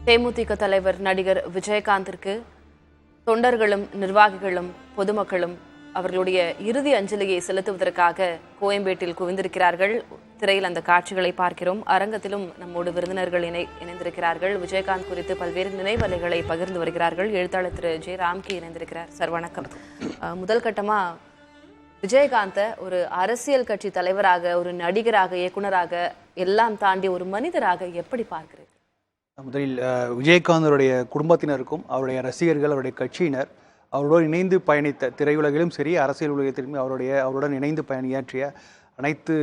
தேமுதிக தலைவர் நடிகர் விஜயகாந்திற்கு தொண்டர்களும் நிர்வாகிகளும் பொதுமக்களும் அவர்களுடைய இறுதி அஞ்சலியை செலுத்துவதற்காக கோயம்பேட்டில் குவிந்திருக்கிறார்கள். திரையில் அந்த காட்சிகளை பார்க்கிறோம். அரங்கத்திலும் நம்மோடு விருந்தினர்கள் இணைந்திருக்கிறார்கள். விஜயகாந்த் குறித்து பல்வேறு நினைவலைகளை பகிர்ந்து வருகிறார்கள். எழுத்தாளர் திரு ஜே ராம்கி இணைந்திருக்கிறார். சார் வணக்கம். முதல் கட்டமா விஜயகாந்தை ஒரு அரசியல் கட்சி தலைவராக, ஒரு நடிகராக, இயக்குனராக எல்லாம் தாண்டி ஒரு மனிதராக எப்படி பார்க்கிறீர்கள்? முதலில் விஜயகாந்தருடைய குடும்பத்தினருக்கும் அவருடைய ரசிகர்கள், அவருடைய கட்சியினர், அவருடன் இணைந்து பயணித்த திரையுலகிலும் சரி அரசியல் உலகத்திலும் அவருடன் இணைந்து பணியாற்றிய அனைத்து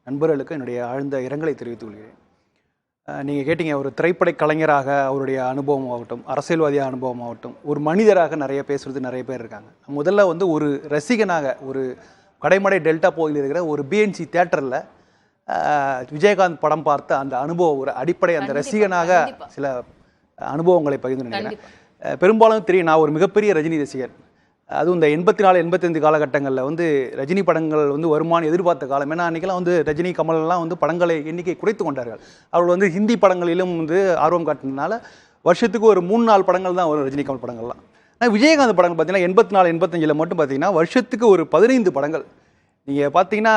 நண்பர்களுக்கும் என்னுடைய ஆழ்ந்த இரங்கலை தெரிவித்துக் கொள்கிறேன். நீங்கள் கேட்டீங்க, ஒரு திரைப்பட கலைஞராக அவருடைய அனுபவம் ஆகட்டும், அரசியல்வாதியாக அனுபவம் ஆகட்டும், ஒரு மனிதராக நிறைய பேசுகிறது நிறைய பேர் இருக்காங்க. முதல்ல ஒரு ரசிகனாக, ஒரு கடைமடை டெல்டா பகுதியில் இருக்கிற ஒரு பிஎன்சி தியேட்டரில் விஜயகாந்த் படம் பார்த்த அந்த அனுபவம், ஒரு அடிப்படை அந்த ரசிகனாக சில அனுபவங்களை பகிர்ந்து நினைக்கிறேன். பெரும்பாலும் தெரியும், நான் ஒரு மிகப்பெரிய ரஜினி ரசிகர். அதுவும் இந்த 84, 85 காலகட்டங்களில் ரஜினி படங்கள் வருமானு எதிர்பார்த்த காலம். ஏன்னா அன்றைக்கெல்லாம் ரஜினி கமலெல்லாம் படங்களை எண்ணிக்கை குறைத்து கொண்டார்கள். அவர்கள் ஹிந்தி படங்களிலும் ஆர்வம் காட்டினதுனால வருஷத்துக்கு ஒரு 3-4 படங்கள் தான் வரும் ரஜினி கமல் படங்கள்லாம். ஆனால் விஜயகாந்த் படங்கள் பார்த்தீங்கன்னா 84, 85 மட்டும் பார்த்தீங்கன்னா வருஷத்துக்கு ஒரு 15 படங்கள். நீங்கள் பார்த்தீங்கன்னா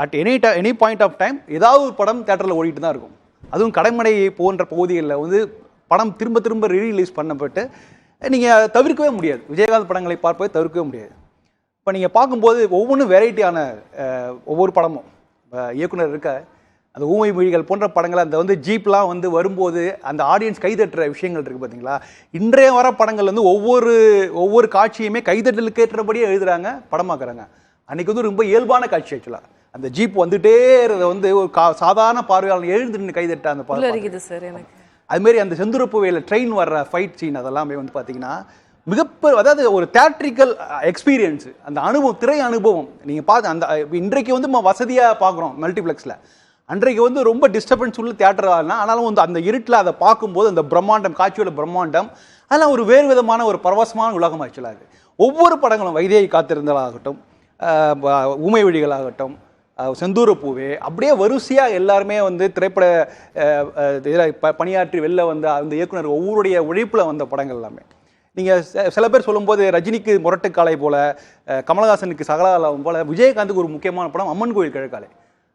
at any point of time ஏதாவது ஒரு படம் தேட்டரில் ஓடிட்டு தான் இருக்கும். அதுவும் கடைமடை போன்ற பகுதிகளில் படம் திரும்ப திரும்ப ரீரிலீஸ் பண்ணப்பட்டு நீங்கள் தவிர்க்கவே முடியாது. விஜயகாந்த் படங்களை பார்ப்பதை தவிர்க்கவே முடியாது. இப்போ நீங்கள் பார்க்கும்போது ஒவ்வொன்றும் வெரைட்டியான ஒவ்வொரு படமும் இயக்குனர் இருக்க அந்த ஊமை மொழிகள் போன்ற படங்கள் அந்த ஜீப்லாம் வரும்போது அந்த ஆடியன்ஸ் கைதட்டுற விஷயங்கள் இருக்குது பார்த்தீங்களா. இன்றைய வர படங்கள் ஒவ்வொரு காட்சியுமே கைதட்டலுக்கு ஏற்றபடியே எழுதுகிறாங்க, படமாக்குறாங்க. அன்றைக்கி ரொம்ப இயல்பான காட்சி. ஆக்சுவலாக அந்த ஜீப் வந்துட்டே இருந்த ஒரு சாதாரண பார்வையாளர் எழுந்து நின்று கைதட்ட அந்த படம். அதுமாரி அந்த செந்துருப்புவையில் ட்ரெயின் வர்ற ஃபைட் சீன் அதெல்லாமே பார்த்தீங்கன்னா மிகப்பெரிய, அதாவது ஒரு தியேட்ரிக்கல் எக்ஸ்பீரியன்ஸு, அந்த அனுபவம், திரை அனுபவம். நீங்கள் பார்த்து அந்த இன்றைக்கு வசதியாக பார்க்குறோம் மல்டிப்ளெக்ஸில். அன்றைக்கு ரொம்ப டிஸ்டர்பன்ஸ் உள்ள தியேட்டர் ஆனாலும் அந்த இருட்டில் அதை பார்க்கும்போது அந்த பிரம்மாண்டம், காட்சியோட பிரம்மாண்டம், அதெல்லாம் ஒரு வேறு விதமான ஒரு பரவசமான உலகம் ஆக்சுவலாக இருக்குது. ஒவ்வொரு படங்களும் வைதேகி காத்திருந்தலாகட்டும், ஊமை வழிகளாகட்டும், செந்தூரப்பூவே, அப்படியே வரிசையாக எல்லாருமே திரைப்பட பணியாற்றி வெளில அந்த இயக்குனர் ஒவ்வொருடைய உழைப்பில் வந்த படங்கள் எல்லாமே. நீங்கள் சில பேர் சொல்லும்போது ரஜினிக்கு முரட்டுக்காலை போல, கமலஹாசனுக்கு சகலாலம் போல, விஜயகாந்துக்கு ஒரு முக்கியமான படம் அம்மன் கோயில் கிழக்காலை.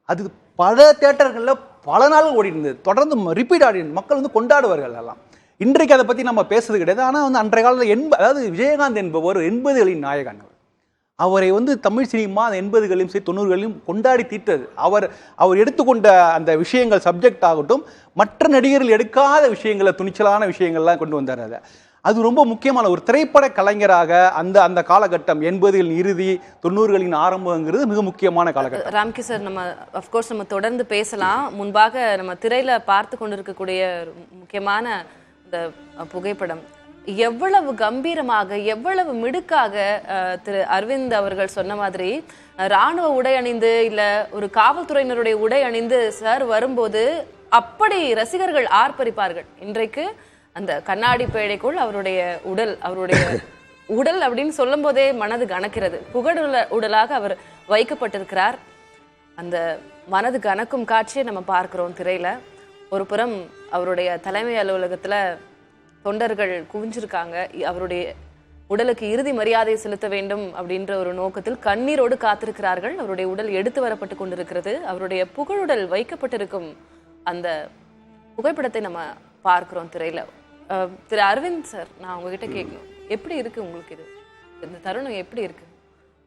அது பல தேட்டர்களில் பல நாள் ஓடி இருந்தது. தொடர்ந்து ரிப்பீட் ஆடியன்ஸ் மக்கள் கொண்டாடுவார்கள் எல்லாம். இன்றைக்கு அதை பற்றி நம்ம பேசுறது கிடையாது. ஆனால் அன்றைய காலத்தில் அதாவது விஜயகாந்த் என்பவர் 80களின் நாயகன். அவரை தமிழ் சினிமா 80களிலும் சரி 90களிலும் கொண்டாடி தீர்த்தது. அவர் எடுத்துக்கொண்ட அந்த விஷயங்கள், சப்ஜெக்ட் ஆகட்டும், மற்ற நடிகர்கள் எடுக்காத விஷயங்களை, துணிச்சலான விஷயங்கள்லாம் கொண்டு வந்தார். அது ரொம்ப முக்கியமான ஒரு திரைப்பட கலைஞராக அந்த காலகட்டம் 80களின் இறுதி 90களின் ஆரம்பங்கிறது மிக முக்கியமான காலகட்டம். ராம்கி சார், நம்ம தொடர்ந்து பேசலாம். முன்பாக நம்ம திரையில பார்த்து கொண்டிருக்கக்கூடிய முக்கியமான இந்த புகைப்படம் எவ்வளவு கம்பீரமாக, எவ்வளவு மிடுக்காக திரு அரவிந்த் அவர்கள் சொன்ன மாதிரி ராணுவ உடை அணிந்து இல்ல ஒரு காவல்துறையினருடைய உடை அணிந்து சார் வரும்போது அப்படி ரசிகர்கள் ஆர்ப்பரிப்பார்கள். இன்றைக்கு அந்த கண்ணாடி பேழைக்குள் அவருடைய உடல் அப்படின்னு சொல்லும் போதே மனது கணக்கிறது. உடலாக அவர் வைக்கப்பட்டிருக்கிறார். அந்த மனது கணக்கும் காட்சியை நம்ம பார்க்கிறோம் திரையில. ஒரு புறம் அவருடைய தலைமை அலுவலகத்துல தொண்டர்கள் குவிஞ்சிருக்காங்க. அவருடைய உடலுக்கு இறுதி மரியாதை செலுத்த வேண்டும் அப்படின்ற ஒரு நோக்கத்தில் கண்ணீரோடு காத்திருக்கிறார்கள். அவருடைய உடல் எடுத்து வரப்பட்டு கொண்டிருக்கிறது. அவருடைய புகழுடல் வைக்கப்பட்டிருக்கும் அந்த புகைப்படத்தை நம்ம பார்க்கிறோம் திரையில. திரு அரவிந்த் சார், நான் உங்ககிட்ட கேட்கணும், எப்படி இருக்கு உங்களுக்கு இது, இந்த தருணம் எப்படி இருக்கு?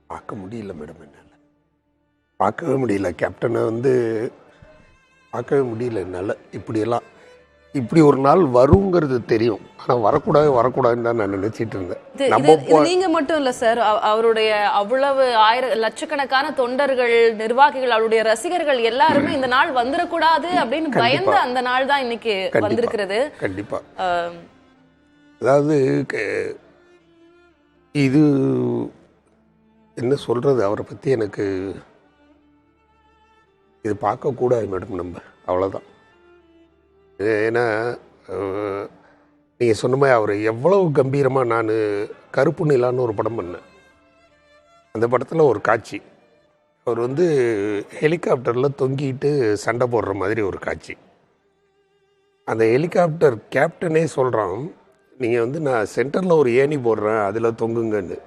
பார்க்க முடியல மேடம், என்னால் பார்க்கவே முடியல. கேப்டனை பார்க்கவே முடியல என்னால். இப்படி ஒரு நாள் வருங்கிறது தெரியும், ஆனால் வரக்கூடாதுன்னு தான் நான் நினைச்சிட்டு இருந்தேன். நீங்க மட்டும் இல்ல சார், அவருடைய அவ்வளவு லட்சக்கணக்கான தொண்டர்கள், நிர்வாகிகள், அவருடைய ரசிகர்கள் எல்லாருமே இந்த நாள் வந்துடக்கூடாது அப்படின்னு பயந்து அந்த நாள் தான் இன்னைக்கு வந்திருக்கிறது. கண்டிப்பா. அதாவது இது என்ன சொல்றது, அவரை பத்தி எனக்கு இது பார்க்கக்கூடாது மேடம். நம்ம அவ்வளோதான். ஏன்னா நீங்கள் சொன்ன மாதிரி அவர் எவ்வளவு கம்பீரமாக, நான் கருப்பு நிலான்னு ஒரு படம் பண்ணேன். அந்த படத்தில் ஒரு காட்சி, அவர் ஹெலிகாப்டரில் தொங்கிட்டு சண்டை போடுற மாதிரி ஒரு காட்சி. அந்த ஹெலிகாப்டர் கேப்டனே சொல்கிறான், நீங்கள் வந்து நான் சென்டரில் ஒரு ஏணி போடுறேன் அதில் தொங்குங்கன்னு.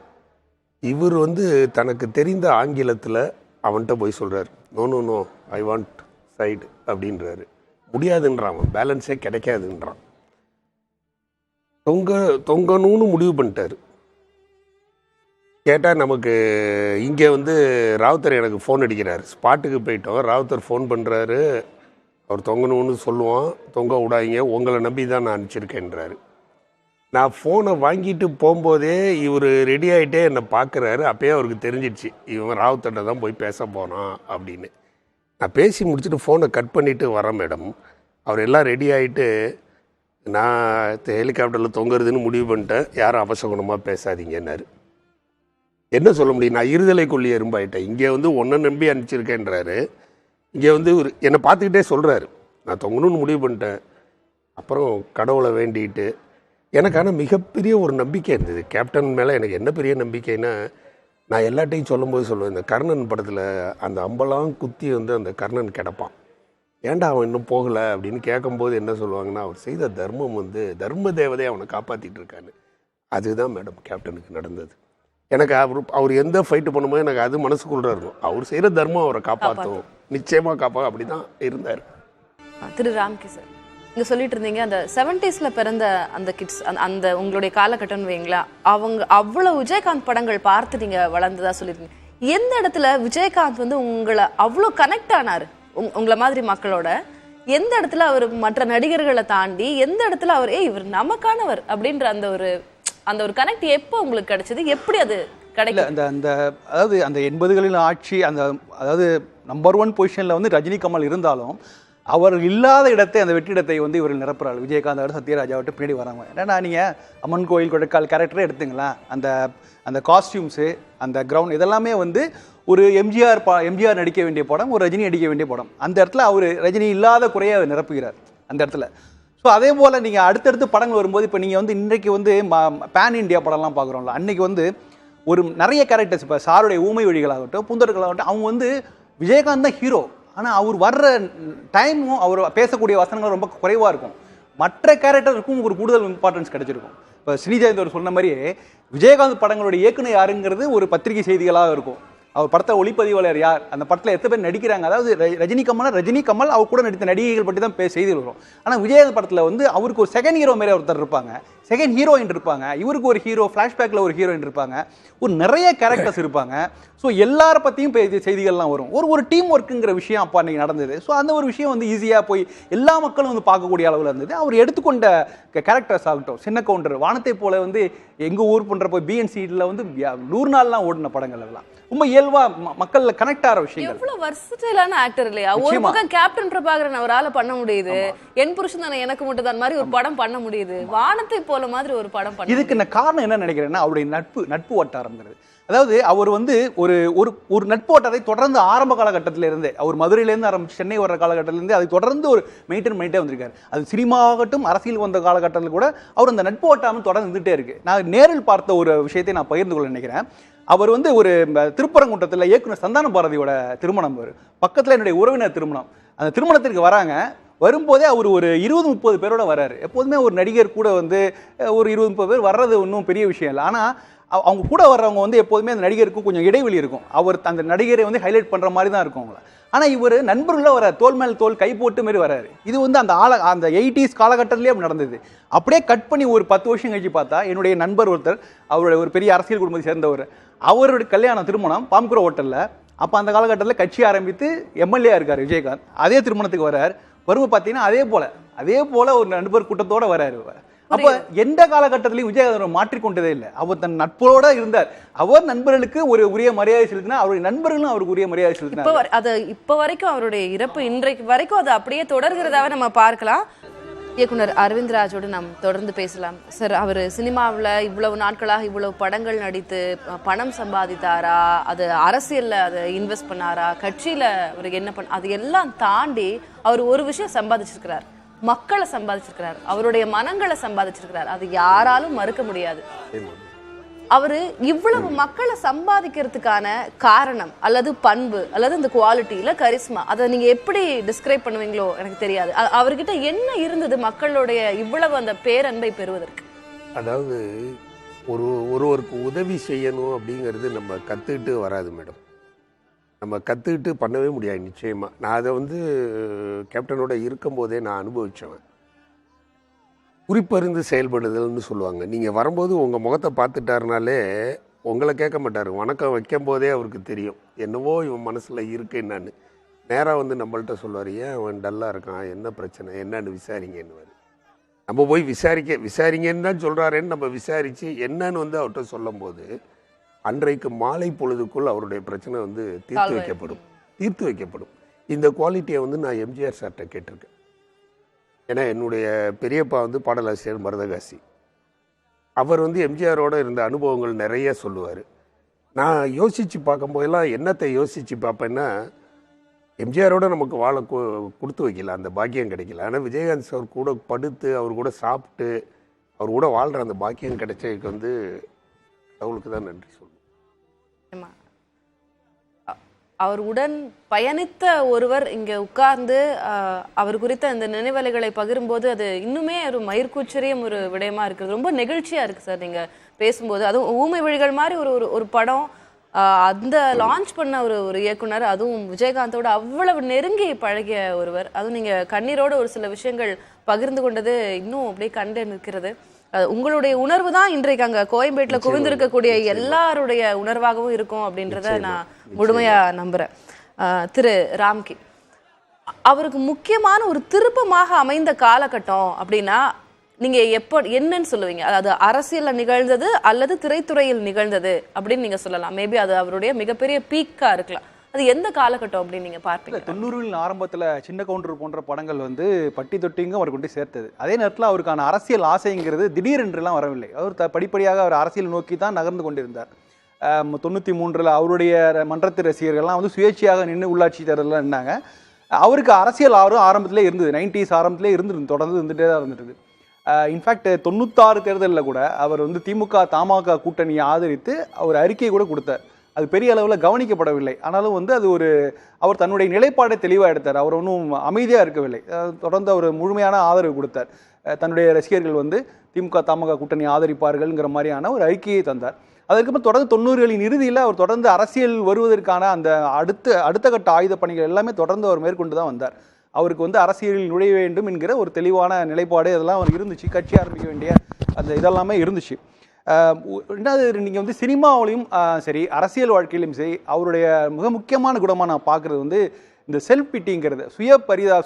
இவர் வந்து தனக்கு தெரிந்த ஆங்கிலத்தில் அவன்கிட்ட போய் சொல்கிறார், no no no I want side அப்படின்றாரு. முடியாதுன்றான், அவன் பேலன்ஸே கிடைக்காதுன்றான். தொங்கணும்னு முடிவு பண்ணிட்டார். கேட்டால் நமக்கு இங்கே வந்து ராவுத்தர் எனக்கு ஃபோன் அடிக்கிறார். ஸ்பாட்டுக்கு போயிட்டோம், ராவுத்தர் ஃபோன் பண்ணுறாரு. அவர் தொங்கணும்னு சொல்லுவான், தொங்க விடாதீங்க, உங்களை நம்பி தான் நான் அனுப்பிச்சிருக்கேன்றாரு. நான் ஃபோனை வாங்கிட்டு போகும்போதே இவர் ரெடி ஆகிட்டே என்னை பார்க்குறாரு. அப்போயே அவருக்கு தெரிஞ்சிடுச்சு இவன் ராவுத்தர்கிட்ட தான் போய் பேச போனான் அப்படின்னு. நான் பேசி முடிச்சுட்டு ஃபோனை கட் பண்ணிவிட்டு வரேன் மேடம். அவர் எல்லாம் ரெடி ஆகிட்டு, நான் ஹெலிகாப்டரில் தொங்குறதுன்னு முடிவு பண்ணிட்டேன், யாரும் அபசகுணமாக பேசாதீங்கன்னாரு. என்ன சொல்ல முடியும், நான் இருதலைக்குள்ளே எறும்பாயிட்டேன். இங்கே வந்து ஒன்றை நம்பி அனுப்பிச்சிருக்கேன்றாரு, இங்கே வந்து என்னை பார்த்துக்கிட்டே சொல்கிறாரு நான் தொங்கணும்னு முடிவு பண்ணிட்டேன். அப்புறம் கடவுளை வேண்டிட்டு எனக்கான மிகப்பெரிய ஒரு நம்பிக்கை இருந்தது கேப்டன் மேலே. எனக்கு என்ன பெரிய நம்பிக்கைன்னா, நான் எல்லாட்டையும் சொல்லும்போது சொல்லுவேன், இந்த கர்ணன் படத்தில் அந்த அம்பெல்லாம் குத்தி வந்து அந்த கர்ணன் கிடப்பான், ஏன்டா அவன் இன்னும் போகலை அப்படின்னு கேட்கும்போது என்ன சொல்லுவாங்கன்னா, அவர் செய்த தர்மம் வந்து தர்ம தேவதையை அவனை காப்பாற்றிட்டு இருக்கான்னு. அதுதான் மேடம் கேப்டனுக்கு நடந்தது. எனக்கு அவர் எந்த ஃபைட்டு பண்ணும்போது எனக்கு அது மனசுக்குள்ள இருக்கும், அவர் செய்கிற தர்மம் அவரை காப்பாற்றும், நிச்சயமாக காப்பா. அப்படி தான் இருந்தார். திரு ராம்கிஷன், நீங்க சொல்லிட்டு இருந்தீங்க அந்த 70s பிறந்த அந்த கிட்ஸ், அந்த உங்களுடைய காலகட்டம்னு வைங்களா, அவங்க அவ்வளவு விஜயகாந்த் படங்கள் பார்த்து நீங்க வளர்ந்ததா சொல்லியிருக்கீங்க. எந்த இடத்துல விஜயகாந்த் வந்து உங்களை அவ்வளோ கனெக்ட் ஆனாரு உங்களை மாதிரி மக்களோட? எந்த இடத்துல அவர் மற்ற நடிகர்களை தாண்டி எந்த இடத்துல அவர் இவர் நமக்கானவர் அப்படின்ற அந்த ஒரு கனெக்ட் எப்போ உங்களுக்கு கிடைச்சது? எப்படி அது கிடைக்கல? அந்த அதாவது அந்த 80களில் ஆட்சி, அதாவது நம்பர் 1 பொசிஷனில் வந்து ரஜினி கமல் இருந்தாலும் அவர் இல்லாத இடத்தை, அந்த வெற்றிடத்தை வந்து இவர்கள் நிரப்புறாள். விஜயகாந்த் சத்யராஜாவிட்டு பின்னாடி வராங்க. ஏன்னா நீங்கள் அம்மன் கோயில் கொடைக்கால் கேரக்டரே எடுத்துங்களேன், அந்த காஸ்டியூம்ஸு, அந்த கிரவுண்ட், இதெல்லாமே வந்து ஒரு எம்ஜிஆர் நடிக்க வேண்டிய படம், ஒரு ரஜினி நடிக்க வேண்டிய படம். அந்த இடத்துல அவர் ரஜினி இல்லாத குறையை நிரப்புகிறார் அந்த இடத்துல. ஸோ அதே போல் நீங்கள் அடுத்தடுத்து படங்கள் வரும்போது, இப்போ நீங்கள் வந்து இன்றைக்கு வந்து பேன் இண்டியா படம்லாம் பார்க்குறோம்ல, அன்றைக்கி வந்து ஒரு நிறைய கேரக்டர்ஸ், இப்போ சாருடைய ஊமை வழிகளாகட்டும், பூந்தர்களாகட்டும், அவங்க வந்து விஜயகாந்த் தான் ஹீரோ. ஆனால் அவர் வர்ற டைமும் அவர் பேசக்கூடிய வசனங்கள் ரொம்ப குறைவாக இருக்கும். மற்ற கேரக்டருக்கும் ஒரு கூடுதல் இம்பார்ட்டன்ஸ் கிடைச்சிருக்கும். இப்போ ஸ்ரீஜெயந்தவர் சொன்ன மாதிரியே விஜயகாந்த் படங்களுடைய இயக்குனர் யாருங்கிறது ஒரு பத்திரிகை செய்திகளாக இருக்கும். அவர் படத்தை ஒளிப்பதிவாளர் யார், அந்த படத்தில் எத்தனை பேர் நடிக்கிறாங்க, அதாவது ரஜினி கமல் அவர் கூட நடித்த நடிகைகள் பற்றி தான் செய்திகள் வரும். ஆனால் விஜயகாந்த் படத்தில் வந்து அவருக்கு ஒரு செகண்ட் ஹீரோ மாரி ஒருத்தர் இருப்பாங்க, செகண்ட் ஹீரோயின் இருப்பாங்க, இவருக்கு ஒரு ஹீரோ, ஃப்ளாஷ்பேக்கில் ஒரு ஹீரோயின் இருப்பாங்க, ஒரு நிறைய கேரக்டர்ஸ் இருப்பாங்க. ஸோ எல்லாரை பற்றியும் செய்திகள்லாம் வரும். ஒரு டீம் ஒர்க்குங்கிற விஷயம் அப்போ அன்றைக்கி நடந்தது. ஸோ அந்த ஒரு விஷயம் வந்து ஈஸியாக போய் எல்லா மக்களும் வந்து பார்க்கக்கூடிய அளவில் இருந்தது. அவர் எடுத்துக்கொண்ட கேரக்டர்ஸ் ஆகட்டும், சின்ன கவுண்டர், வானத்தை போல வந்து எங்கள் ஊர் பண்ணுற போய் பிஎன்சியில் வந்து 100 நாள்லாம் ஓடின படங்கள் எல்லாம் ரொம்ப இயல்பா மக்கள்ல கனெக்ட் ஆகிற விஷயங்கள். எவ்வளவு வர்சடைலான ஆக்டர் இல்லையா? ஒரு பக்கம் கேப்டன் பிரபாகரன் அவரால பண்ண முடியுது, என் புருஷன் தானே எனக்கு மட்டும் தான் மாதிரி ஒரு படம் பண்ண முடியுது, வானத்தை போல மாதிரி ஒரு படம் பண்ண. இதுக்கு நான் காரணம் என்ன நினைக்கிறேன்னா, அவருடைய நட்பு வட்டாரம்ங்கிறது. அதாவது அவர் வந்து ஒரு நட்பு வட்டாரத்தை தொடர்ந்து ஆரம்ப காலகட்டத்தில இருந்தே, அவர் மதுரையிலேருந்து ஆரம்பிச்சு சென்னை வர்ற காலகட்டத்திலேருந்து அதை தொடர்ந்து ஒரு மெயின்டைன் பண்ணிட்டே வந்திருக்காரு. அது சினிமாவாகட்டும் அரசியல் வந்த காலகட்டத்தில் கூட அவர் அந்த நட்பு வட்டாரம் தொடர்ந்து இருந்துகிட்டே இருக்கு. நான் நேரில் பார்த்த ஒரு விஷயத்தை நான் பகிர்ந்து கொள்ள நினைக்கிறேன். அவர் வந்து ஒரு திருப்பரங்குன்றத்தில் இயக்குனர் சந்தான பாரதியோட திருமணம், பக்கத்தில் என்னுடைய உறவினர் திருமணம். அந்த திருமணத்திற்கு வராங்க. வரும்போதே அவர் ஒரு 20-30 பேரோட வர்றாரு. எப்போதுமே ஒரு நடிகர் கூட வந்து ஒரு 20-30 பேர் வர்றது ஒன்றும் பெரிய விஷயம் இல்லை. ஆனால் அவங்க கூட வர்றவங்க வந்து எப்போதுமே அந்த நடிகருக்கு கொஞ்சம் இடைவெளி இருக்கும். அவர் அந்த நடிகரை வந்து ஹைலைட் பண்ணுற மாதிரி தான் இருக்கும் அவங்கள. ஆனால் இவர் நண்பர்களாக வர்றார், தோல் மேல் தோல் கை போட்டு மாரி வர்றாரு. இது வந்து அந்த 80s காலகட்டத்திலே அப்படி நடந்தது. அப்படியே கட் பண்ணி ஒரு 10 வருஷம் கழிச்சு பார்த்தா, என்னுடைய நண்பர் ஒருத்தர், அவருடைய ஒரு பெரிய அரசியல் குடும்பத்தை சேர்ந்தவர், அவருடைய கல்யாண திருமணம் பாம்குரோ ஹோட்டலில். அப்போ அந்த காலகட்டத்தில் கட்சி ஆரம்பித்து எம்எல்ஏ இருக்கார் விஜயகாந்த். அதே திருமணத்துக்கு வர்றார். வரும்போது பார்த்தீங்கன்னா அதே போல ஒரு நண்பர் கூட்டத்தோடு வர்றாரு. அப்ப எந்த காலகட்டத்திலையும் விஜயகாந்த் மாற்றிக்கொண்டதே இல்லை. அவர் தன் நட்போட இருந்தார். அவர் நண்பர்களுக்கு ஒரு உரிய மரியாதை செலுத்தினார், அவருடைய நண்பர்களும் அவருக்கு உரிய மரியாதை செலுத்தினார். அது இப்ப வரைக்கும் அவருடைய இறப்பு இன்றைக்கு வரைக்கும் அது அப்படியே தொடர்கிறதாவே நம்ம பார்க்கலாம். இயக்குனர் அரவிந்த்ராஜோடு நாம் தொடர்ந்து பேசலாம். சார், அவர் சினிமாவில் இவ்வளவு நாட்களாக இவ்வளவு படங்கள் நடித்து பணம் சம்பாதித்தாரா, அது அரசியலில் அதை இன்வெஸ்ட் பண்ணாரா, கட்சியில் அவருக்கு என்ன அது எல்லாம் தாண்டி அவர் ஒரு விஷயம் சம்பாதிச்சிருக்கிறார், மக்களை சம்பாதிச்சிருக்கிறார், அவருடைய மனங்களை சம்பாதிச்சிருக்கிறார். அது யாராலும் மறுக்க முடியாது. அவரு இவ்வளவு மக்களை சம்பாதிக்கிறதுக்கான காரணம் அல்லது பண்பு அல்லது இந்த குவாலிட்டி இல்ல கரிஸ்மா, அதை நீங்க எப்படி டிஸ்கிரைப் பண்ணுவீங்களோ எனக்கு தெரியாது. அவர்கிட்ட என்ன இருந்தது மக்களுடைய இவ்வளவு அந்த பேரன்பை பெறுவதற்கு? அதாவது ஒருவருக்கு உதவி செய்யணும் அப்படிங்கிறது நம்ம கற்றுக்கிட்டு வராது மேடம். நம்ம கற்றுக்கிட்டு பண்ணவே முடியாது நிச்சயமாக. நான் அதை கேப்டனோட இருக்கும்போதே நான் அனுபவித்தவன். குறிப்பறிந்து செயல்படுதல்னு சொல்லுவாங்க. நீங்கள் வரும்போது உங்கள் முகத்தை பார்த்துட்டாருனாலே உங்களை கேட்க மாட்டார். வணக்கம் வைக்கும் போதே அவருக்கு தெரியும் என்னவோ இவன் மனசில் இருக்கு என்னன்னு. நேராக நம்மள்கிட்ட சொல்லுவார், ஏன் அவன் டல்லாக இருக்கான், என்ன பிரச்சனை என்னன்னு விசாரிங்கன்னுவார். நம்ம போய் விசாரிங்கன்னு தான் சொல்கிறாரேன்னு நம்ம விசாரித்து என்னன்னு அவர்கிட்ட சொல்லும் போது அன்றைக்கு மாலை பொழுதுக்குள் அவருடைய பிரச்சனை தீர்த்து வைக்கப்படும். இந்த குவாலிட்டியை நான் எம்ஜிஆர் சார்கிட்ட கேட்டிருக்கேன். ஏன்னா என்னுடைய பெரியப்பா பாடலாசிரியர் மருதகாசி. அவர் எம்ஜிஆரோட இருந்த அனுபவங்கள் நிறைய சொல்லுவார். நான் யோசித்து பார்க்கும்போதெல்லாம் என்னத்தை யோசித்து பார்ப்பேன்னா, எம்ஜிஆரோட நமக்கு வாழ கொடுத்து வைக்கல, அந்த பாக்கியம் கிடைக்கல. ஆனால் விஜயகாந்த் சார் கூட படுத்து அவர் கூட சாப்பிட்டு அவர் கூட வாழ்கிற அந்த பாக்கியம் கிடைச்சதுக்கு அவளுக்கு தான் நன்றி சொல்லுவேன். அவருடன் பயணித்த ஒருவர் இங்க உட்கார்ந்து அவர் குறித்த இந்த நினைவலைகளை பகிரும்போது அது இன்னுமே ஒரு மயிர்கூச்சரியம் ஒரு விடயமா இருக்குது. ரொம்ப நெகிழ்ச்சியா இருக்கு சார் நீங்க பேசும்போது. அதுவும் ஊமை வழிகள் மாதிரி ஒரு படம் அந்த லான்ச் பண்ண ஒரு இயக்குனர், அதுவும் விஜயகாந்தோட அவ்வளவு நெருங்கி பழகிய ஒருவர், அதுவும் நீங்க கண்ணீரோட ஒரு சில விஷயங்கள் பகிர்ந்து கொண்டது இன்னும் அப்படியே கண்டு நிற்கிறது. உங்களுடைய உணர்வு தான் இன்றைக்கு அங்க கோயம்பேட்டில் குவிந்திருக்கக்கூடிய எல்லாருடைய உணர்வாகவும் இருக்கும் அப்படின்றத நான் முழுமையா நம்புறேன். திரு ராம்கி, அவருக்கு முக்கியமான ஒரு திருப்பமாக அமைந்த காலகட்டம் அப்படின்னா நீங்க என்னன்னு சொல்லுவீங்க? அதாவது அரசியல்ல நிகழ்ந்தது அல்லது திரைத்துறையில் நிகழ்ந்தது அப்படின்னு நீங்க சொல்லலாம். மேபி அது அவருடைய மிகப்பெரிய பீக்கா இருக்கலாம். அது எந்த காலகட்டம் அப்படின்னு நீங்க பார்ப்பீங்க? 90களின் ஆரம்பத்தில் சின்ன கவுண்டர் போன்ற படங்கள் பட்டி தொட்டிங்க அவர் கொண்டு சேர்த்தது. அதே நேரத்தில் அவருக்கான அரசியல் ஆசைங்கிறது திடீரென்றுலாம் வரவில்லை. அவர் படிப்படியாக அவர் அரசியல் நோக்கி தான் நகர்ந்து கொண்டிருந்தார். 93 அவருடைய மன்றத்து ரசிகர்கள்லாம் சுயேட்சையாக நின்று உள்ளாட்சி தேர்தலில் நின்னாங்க. அவருக்கு அரசியல் ஆரம்பத்திலே இருந்தது. 90s ஆரம்பத்திலே தொடர்ந்து இருந்துகிட்டே தான் இருந்துட்டு. இன்ஃபேக்ட் 96 தேர்தலில் கூட அவர் திமுக தமாக கூட்டணியை ஆதரித்து அவர் அறிக்கையை கூட கொடுத்தார். அது பெரிய அளவில் கவனிக்கப்படவில்லை. ஆனாலும் அது அவர் தன்னுடைய நிலைப்பாடை தெளிவாக எடுத்தார். அவர் ஒன்றும் அமைதியாக இருக்கவில்லை. தொடர்ந்து அவர் முழுமையான ஆதரவு கொடுத்தார். தன்னுடைய ரசிகர்கள் திமுக தமாக கூட்டணி ஆதரிப்பார்கள்ங்கிற மாதிரியான ஒரு அறிக்கையை தந்தார். அதற்கப்புறம் தொடர்ந்து 90களின் இறுதியில் அவர் தொடர்ந்து அரசியல் வருவதற்கான அந்த அடுத்த கட்ட ஆயுத பணிகள் எல்லாமே தொடர்ந்து அவர் மேற்கொண்டு தான் வந்தார். அவருக்கு அரசியலில் நுழைய வேண்டும் என்கிற ஒரு தெளிவான நிலைப்பாடு இதெல்லாம் அவர் இருந்துச்சு. கட்சி ஆரம்பிக்க வேண்டிய அந்த இதெல்லாமே இருந்துச்சு. ரெண்டாவது, நீங்கள் சினிமாவிலையும் சரி அரசியல் வாழ்க்கையிலும் சரி அவருடைய மிக முக்கியமான குணமாக நான் பார்க்குறது இந்த செல்ஃப் பிட்டிங்கிறது,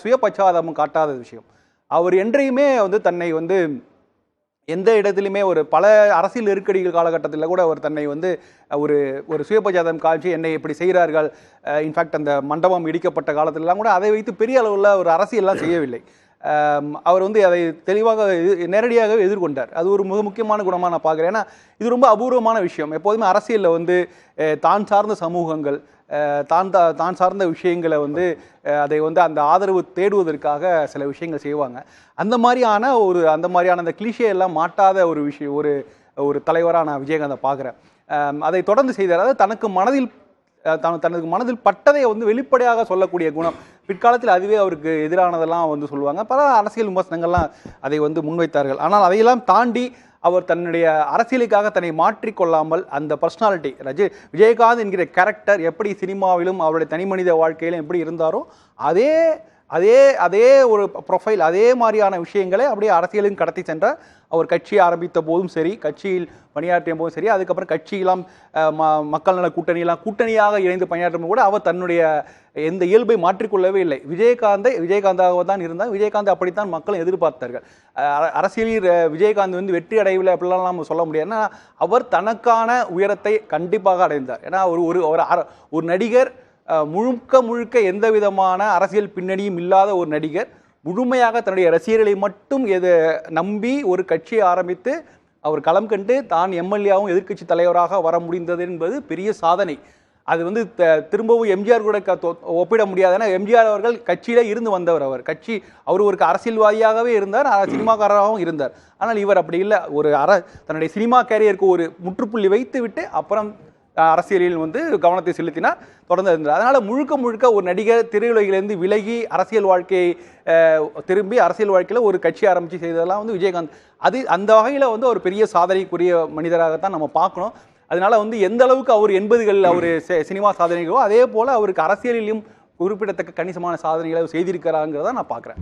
சுய பச்சாதாபம் காட்டாத விஷயம். அவர் என்றையுமே தன்னை எந்த இடத்துலையுமே பல அரசியல் நெருக்கடிகள் காலகட்டத்தில் கூட அவர் தன்னை ஒரு சுயபச்சாதம் காட்சி என்னை இப்படி செய்கிறார்கள். இன்ஃபேக்ட் அந்த மண்டபம் இடிக்கப்பட்ட காலத்திலலாம் கூட அதை வைத்து பெரிய அளவில் ஒரு அரசியல்லாம் செய்யவில்லை. அவர் அதை தெளிவாக நேரடியாக எதிர்கொண்டார். அது ஒரு மிக முக்கியமான குணமாக நான் பார்க்குறேன். ஏன்னா இது ரொம்ப அபூர்வமான விஷயம். எப்போதுமே அரசியலில் தான் சார்ந்த சமூகங்கள் தான் சார்ந்த விஷயங்களை அதை அந்த ஆதரவு தேடுவதற்காக சில விஷயங்கள் செய்வாங்க. அந்த மாதிரியான அந்த கிளிஷே எல்லாம் மாட்டாத ஒரு விஷயம் ஒரு தலைவராக நான் விஜயகாந்தை பார்க்குறேன். அதை தொடர்ந்து செய்தார். அதாவது தனது மனதில் பட்டதை வெளிப்படையாக சொல்லக்கூடிய குணம். பிற்காலத்தில் அதுவே அவருக்கு எதிரானதெல்லாம் சொல்லுவாங்க. பல அரசியல் விமர்சனங்கள்லாம் அதை முன்வைத்தார்கள். ஆனால் அதையெல்லாம் தாண்டி அவர் தன்னுடைய அரசியலுக்காக தன்னை மாற்றிக்கொள்ளாமல் அந்த பர்சனாலிட்டி விஜயகாந்த் என்கிற கேரக்டர் எப்படி சினிமாவிலும் அவருடைய தனி மனித வாழ்க்கையிலும் எப்படி இருந்தாரோ அதே ஒரு ப்ரொஃபைல், அதே மாதிரியான விஷயங்களை அப்படியே அரசியலும் கடத்தி சென்றார். அவர் கட்சி ஆரம்பித்த போதும் சரி, கட்சியில் பணியாற்றிய போதும் சரி, அதுக்கப்புறம் கட்சியெல்லாம் மக்கள் நல கூட்டணியாக இணைந்து பணியாற்றும் கூட அவர் தன்னுடைய எந்த இயல்பை மாற்றிக்கொள்ளவே இல்லை. விஜயகாந்தாக தான் இருந்தால் விஜயகாந்த் அப்படித்தான் மக்கள் எதிர்பார்த்தார்கள். அரசியலில் விஜயகாந்த் வெற்றி அடையவில்லை அப்படிலாம் நம்ம சொல்ல முடியாது. ஏன்னா அவர் தனக்கான உயரத்தை கண்டிப்பாக அடைந்தார். ஏன்னா ஒரு நடிகர் முழுக்க எந்த விதமான அரசியல் பின்னணியும் இல்லாத ஒரு நடிகர் முழுமையாக தன்னுடைய ரசிகர்களை மட்டும் நம்பி ஒரு கட்சியை ஆரம்பித்து அவர் களம் கண்டு தான் எம்எல்ஏவும் எதிர்க்கட்சி தலைவராக வர முடிந்தது என்பது பெரிய சாதனை. அது வந்து திரும்பவும் எம்ஜிஆர் கூட ஒப்பிட முடியாது. ஏன்னா எம்ஜிஆர் அவர்கள் கட்சியில இருந்து வந்தவர். அவர் ஒரு அரசியல்வாதியாகவே இருந்தார், சினிமாக்காரராகவும் இருந்தார். ஆனால் இவர் அப்படி இல்லை. தன்னுடைய சினிமா கேரியருக்கு ஒரு முற்றுப்புள்ளி வைத்து விட்டு அப்புறம் அரசியலில் வந்து கவனத்தை செலுத்தினார், தொடர்ந்து இருந்தார். அதனால முழுக்க முழுக்க ஒரு நடிகர் திரையுலகிலிருந்து விலகி அரசியல் வாழ்க்கையை திரும்பி அரசியல் வாழ்க்கையில் ஒரு கட்சி ஆரம்பித்து செய்ததெல்லாம் வந்து விஜயகாந்த். அந்த வகையில் வந்து ஒரு பெரிய சாதனைக்குரிய மனிதராகத்தான் நம்ம பார்க்கணும். அதனால வந்து எந்த அளவுக்கு அவர் 80களில் அவர் சினிமா சாதனைகளோ அதே போல அவருக்கு அரசியலிலும் குறிப்பிடத்தக்க கணிசமான சாதனைகளை செய்திருக்கிறாங்கிறத நான் பார்க்குறேன்.